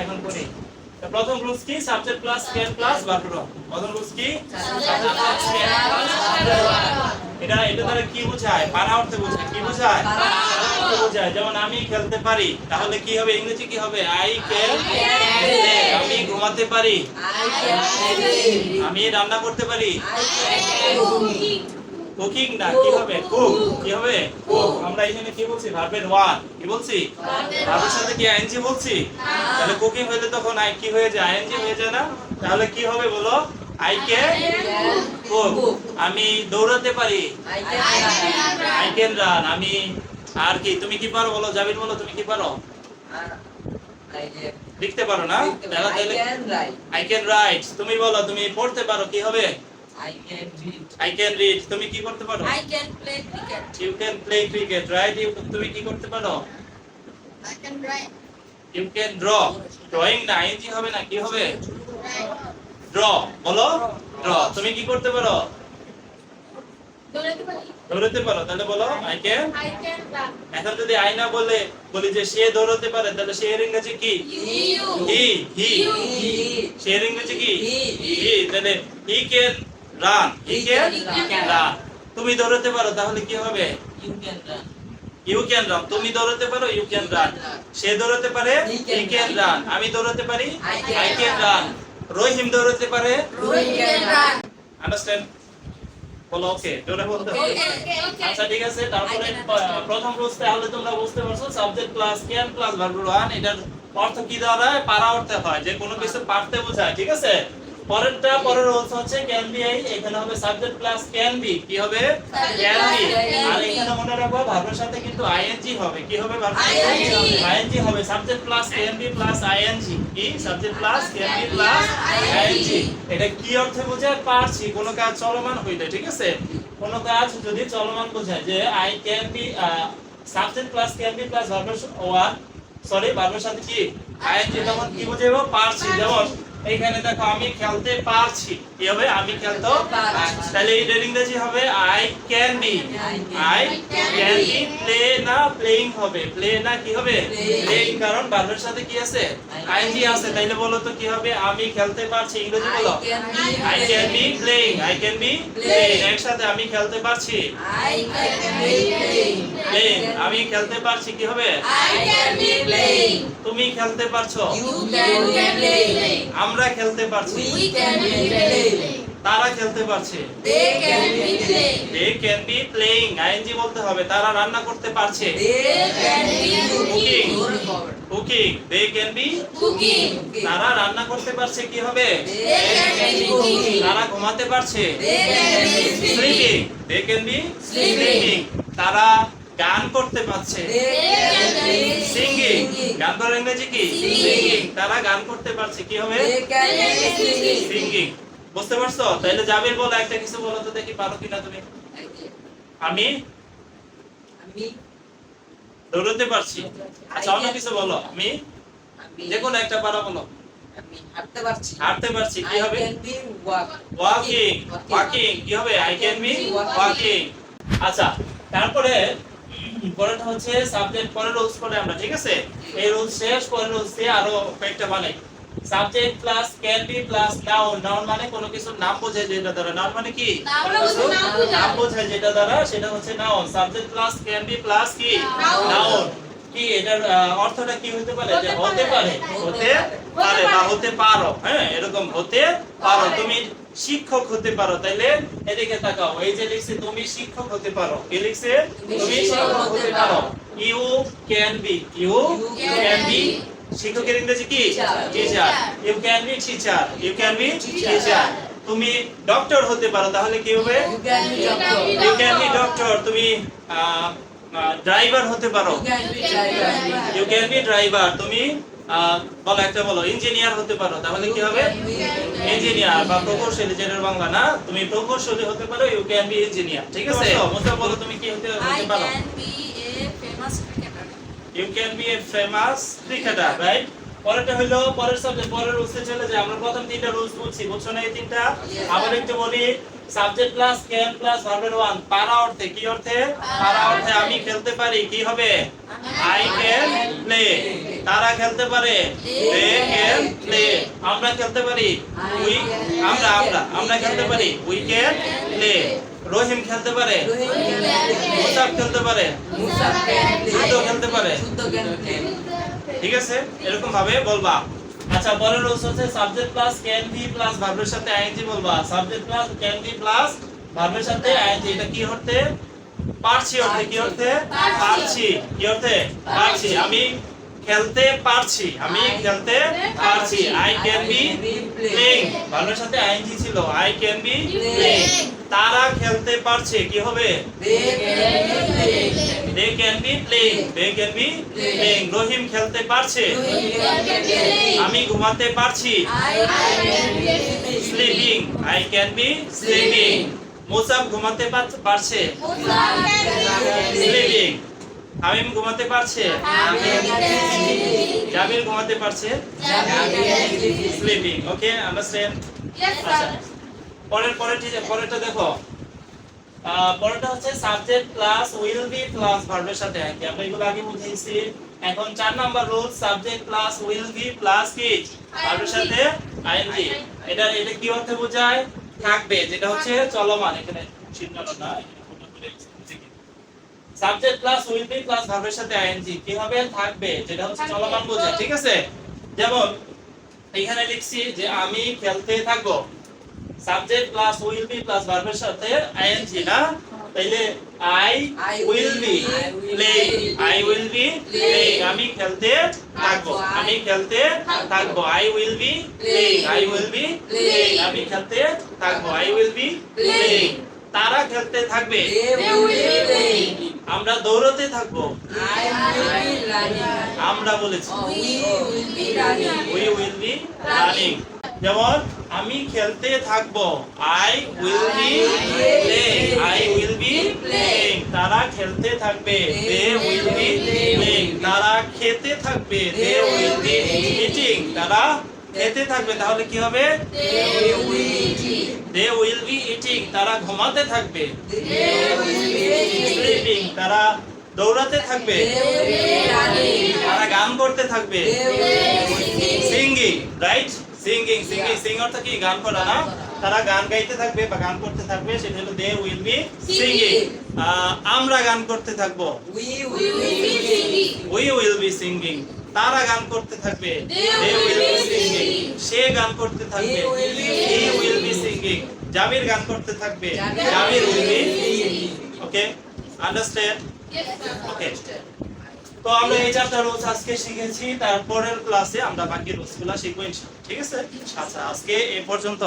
এখন করি। প্রথম রুলস কি? Subject plus can plus verb two. প্রথম রুলস কি? সাবজেক্ট প্লাস ক্যান প্লাস এটা দ্বারা কি বোঝায়? পারা অর্থে বোঝায়। কি বোঝায়? পারা বোঝায়। যেমন আমি খেলতে পারি, তাহলে কি হবে? ইংরেজি কি হবে? I can play. আমি ঘুমাতে পারি, আমি রান্না করতে পারি। কুকিং না, কি হবে? কুক। কি হবে? কুক। আমরা এখানে কি বলছি? ভার্বের ওয়ান। কি বলছি? ভার্বের সাথে কি আইএনজি বলছি? তাহলে কুকিং হইলে তখন আই কি হয়ে যায়? আইএনজি হয়ে যায় না? তাহলে কি হবে বলো? I can cook. আমি দৌড়াতে পারি, আই ক্যান রান। আমি আর কি? তুমি কি পারো বলো? জাবির বলো, তুমি কি পারো? লিখতে পারো না? তাহলে আই ক্যান রাইট। তুমি বলো, তুমি পড়তে পারো, কি হবে? I can read. তুমি কি করতে পারো? I can play cricket. You can play cricket, right? তুমি কি করতে পারো? I can write. You can draw. Drawing না, ing হবে না, কি হবে? Draw. বলো? Draw. তুমি কি করতে পারো? দৌড়াতে পারো। তাহলে বলো I can run. এখন যদি আই না বলি যে সে দৌড়াতে পারে, তাহলে সে এর ইংরেজি কি? He. সে এর ইংরেজি কি? He. তাহলে he can run. He can run. তুমি দৌড়াতে পারো, তাহলে কি হবে? You can run. তুমি দৌড়াতে পারো, you can run. সে দৌড়াতে পারে, he can run. আমি দৌড়াতে পারি, I can run. রহিম দৌড়াতে পারে, Rohit can run. আন্ডারস্ট্যান্ড? বলো ওকে, জোরে বলতে হবে। Okay. আচ্ছা ঠিক আছে, তারপরে প্রথম রুলস তাহলে তোমরা বুঝতে পারছো, subject plus can plus verb one. এটার অর্থ কি দাঁড়ায়? পারা অর্থে হয়, যে কোনো কিছু পারতে বোঝায়। ঠিক আছে, পরের রুলস হচ্ছে ক্যান বি আই। এখানে হবে সাবজেক্ট প্লাস ক্যান বি। কি হবে? Can be. আর এখানে মনে রাখো ভার্বের সাথে কিন্তু আইএনজি হবে। কি হবে? ভার্বের আইএনজি হবে। Subject plus can be plus ING. কি? Subject plus can be plus ING. এটা কি অর্থে বোঝায়? পারছি, কোনো কাজ চলমান হইলে। ঠিক আছে, কোনো কাজ যদি চলমান বোঝায়, যে I can B, subject plus can be plus ভার্বের ওয়ান, ভার্বের সাথে কি? আইএনজি, তখন কি বোঝাবো? পারছি। যেমন এইখানে দেখো, আমি খেলতে পারছি, কি হবে? আমি খেলতে পারছি। তাহলে এর ইংরেজি হবে I can B. I can B play না, প্লেইং হবে। প্লে না, কি হবে? প্লেইং, কারণ ভার্বের সাথে কি আছে? আইএনজি আছে। তাইলে বলো তো কি হবে? আমি খেলতে পারছি, ইংরেজি বলো I can be playing. I can be playing. একসাথে আমি খেলতে পারছি, I can be playing. Playing. আমি খেলতে পারছি, কি হবে? I can be playing. তুমি খেলতে পারছো, You can be playing. আমরা খেলতে পারছি, We can be playing. তারা খেলতে পারছে, They can be playing. they can be playing। ING বলতে হবে। তারা রান্না করতে পারছে, They can be cooking. Cooking. they can be, Cooking. তারা রান্না করতে পারছে, কি হবে? They can be cooking. তারা ঘুমাতে পারছে, They can be sleeping. sleeping। they can be Sleeping. sleeping। তারা গান করতে পারছে, They can be সিঙ্গিং। গান করার ইংরেজি কি? Singing. সিঙ্গিং। তারা গান করতে পারছে, কি হবে? They can be singing. Singing. বুঝতে পারছো? তাহলে জাবির বলো, একটা কিছু বলো তো দেখি, পারো কিনা তুমি। আমি দৌড়াতে পারছি। আচ্ছা, অন্য কিছু বলো। আমি যে কোনো একটা পারো বলো। হাঁটতে পারছি, কি হবে? ওয়াকিং। ওয়াকিং, কি হবে? I can B walking. আচ্ছা, তারপরে পরেরটা হচ্ছে সাবজেক্ট। পরের রুলস পরে আমরা, ঠিক আছে, এই রুলস শেষ। পরের রুলস দিয়ে আরো কয়েকটা বানাই। Subject plus can be plus noun. Noun মানে কোনো কিছুর নাম বোঝায় যেটা দ্বারা। নাউন মানে কি? নাম বোঝায় যেটা দ্বারা, সেটা হচ্ছে noun. Subject plus can be plus কি? নাউন। কি এটার অর্থটা কি হতে পারে? যে হতে পারে, হতে পারে বা হতে পারো। হ্যাঁ, এরকম হতে পারো। তুমি শিক্ষক হতে পারো। তাইলে এদিকে তাকাও, এই যে লিখছে তুমি শিক্ষক হতে পারো। কি লিখছে? তুমি শিক্ষক হতে পারো। You can be, you can be. শিক্ষকের ইংরেজি কি? Teacher. You can be teacher, you can be teacher. তুমি ডক্টর হতে পারো, তাহলে কি হবে? You can be doctor. তুমি ড্রাইভার হতে পারো, ইউ ক্যান বি ড্রাইভার। তুমি বলো একটা, বলো ইঞ্জিনিয়ার হতে পারো, তাহলে কি হবে? ইঞ্জিনিয়ার বা প্রকৌশলী, যেটার বাংলা না। তুমি প্রকৌশলী হতে পারো, ইউ ক্যান বি ইঞ্জিনিয়ার। ঠিক আছে, মুসা বলো তুমি কি হতে I পারো? can be a famous cricketer. You can be a famous cricketer, right? পরেরটা হলো পরের সাবজেক্ট। পরের রুলসে চলে যায়। আমরা প্রথম তিনটা রুলস বলছি, বুঝছো না? এই তিনটা আবার একটু বলি। সাবজেক্ট প্লাস ক্যান প্লাস ভার্বের ওয়ান। পারা অর্থে, কি অর্থে? পারা অর্থে আমি খেলতে পারি, কি হবে? I can play. তারা খেলতে পারে, দে ক্যান প্লে আমরা খেলতে পারি উই আমরা খেলতে পারি উই ক্যান প্লে রহিম খেলতে পারে মুসাফ খেলতে পারে যুদ্ধ খেলতে পারে ঠিক আছে এরকম ভাবে বলবা আচ্ছা পরের রুলস হচ্ছে subject plus can be plus ভার্বের সাথে আইএনজি বলবা subject plus can be plus ভার্বের সাথে আইএনজি এটা কি অর্থে পারছি অর্থে কি অর্থে পারছি কি অর্থে পারছি আমি খেলতে পারছি আই ক্যান বি প্লেইং ভার্বের সাথে আইএনজি ছিল আই ক্যান বি প্লেইং তারা খেলতে পারছে কি হবে they can be playing Rahim খেলতে পারছে আমি ঘুমাতে পারছি sleeping I can be sleeping Musaf ঘুমাতে পারছে স্লিপিং হামিম ঘুমাতে পারছে জাবির ঘুমাতে পারছে স্লিপিং ওকে আন্ডারস্ট্যান্ড আচ্ছা পরেরটা দেখো পরেরটা হচ্ছে subject plus will be plus ভার্বের সাথে আইএনজি আমরা এগুলো আগে বুঝেছি এখন 4 number rule subject plus will be plus কি ভার্বের সাথে আইএনজি এটা কি অর্থে বোঝায় থাকবে যেটা হচ্ছে চলমান এখানে চিহ্নটা না subject plus will be plus ভার্বের সাথে আইএনজি কি হবে থাকবে যেটা হচ্ছে চলমান বোঝায় ঠিক আছে যেমন এখানে লিখছি যে আমি খেলতে থাকবো subject plus will be plus ভার্বের সাথে আইএনজি না তাইলে আই উইল বি প্লেইং আমি খেলতে থাকবো আই উইল বি প্লেইং আমি খেলতে থাকবো আই উইল বি প্লেইং তারা খেলতে থাকবে আমরা দৌড়াতে থাকবো আমরা বলেছি উই উইল বি রানিং যেমন আমি খেলতে থাকবো আই উইল বি প্লেইং তারা খেলতে থাকবে দে উইল বি প্লেইং তারা খেতে থাকবে দে উইল বি ইটিং তারা খেতে থাকবে তাহলে কি হবে দে উইল বি ইটিং তারা ঘুমাতে থাকবে স্লিপিং তারা দৌড়াতে থাকবে তারা গান করতে থাকবে সিঙ্গিং রাইট সিঙ্গিং অর্থ কি গান করা না তারা গান গাইতে থাকবে বা গান করতে থাকবে সেটা হলো দে উইল বি সিঙ্গিং আমরা গান করতে থাকবো উই উইল বি সিঙ্গিং তারা গান করতে থাকবে দে উইল বি সিঙ্গিং সে গান করতে থাকবে he will be singing Jabir গান করতে থাকবে Jabir will be okay understand okay তো আমরা এই চারটা রুলস আজকে শিখেছি তারপরের ক্লাসে আমরা বাকি রুলসগুলো শিখব ইনশাআল্লাহ ঠিক আছে আচ্ছা আজকে এই পর্যন্ত